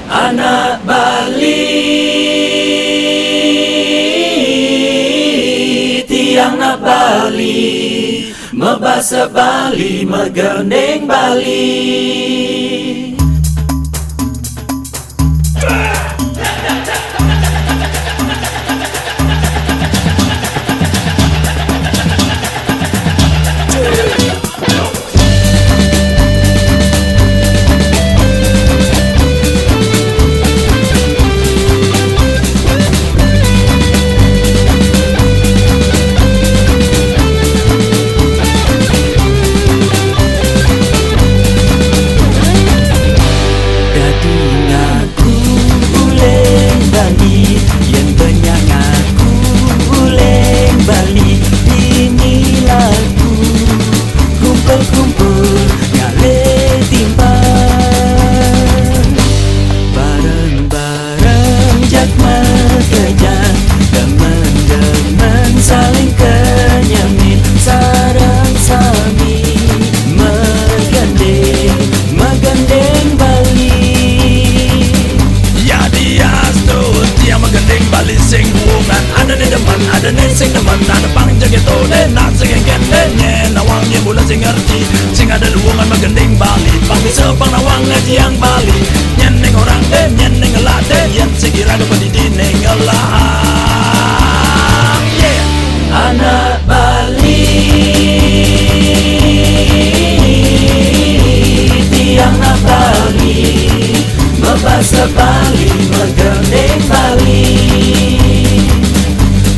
Anak Bali, tiang nak Bali, membahasa Bali, megandeng Bali. Ada nih sing demen, ada pang jaga tone, nak sing gendengnya, nawangnya mula sing ngerti, sing ada luangan megandeng Bali, pang bisa pang nawang ngaji yang Bali, nyeneng orang deh, nyeneng ngelade, yen sekira dapat di dine ngelah, yeah. Anak Bali, tiang nak Bali, membahasa Bali, megandeng Bali.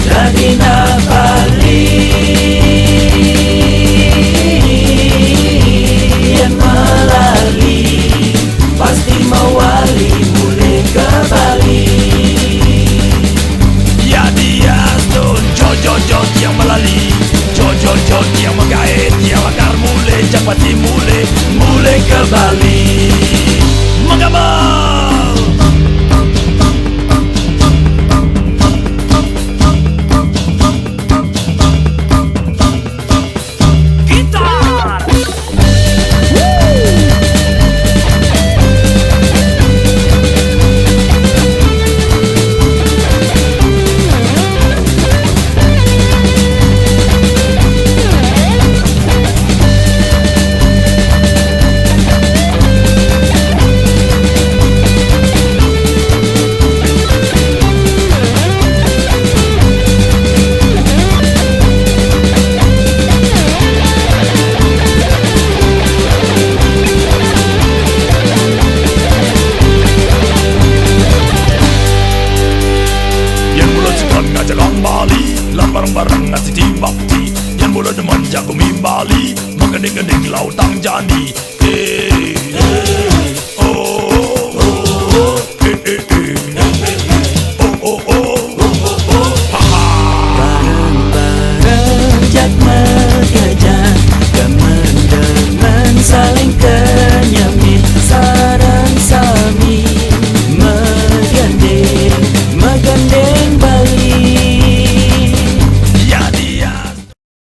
Jadi nak Bali yang melali, pasti mewali mulai ke Bali. Ya dia tuh jojo tiang melali, jojo tiang menggait, tiang akar mulai cepat mulai ke Bali. Menggabung. Bareng-bareng ngasih bakti, yang bola demen jago Bali, megandeng-gandeng lautang jani.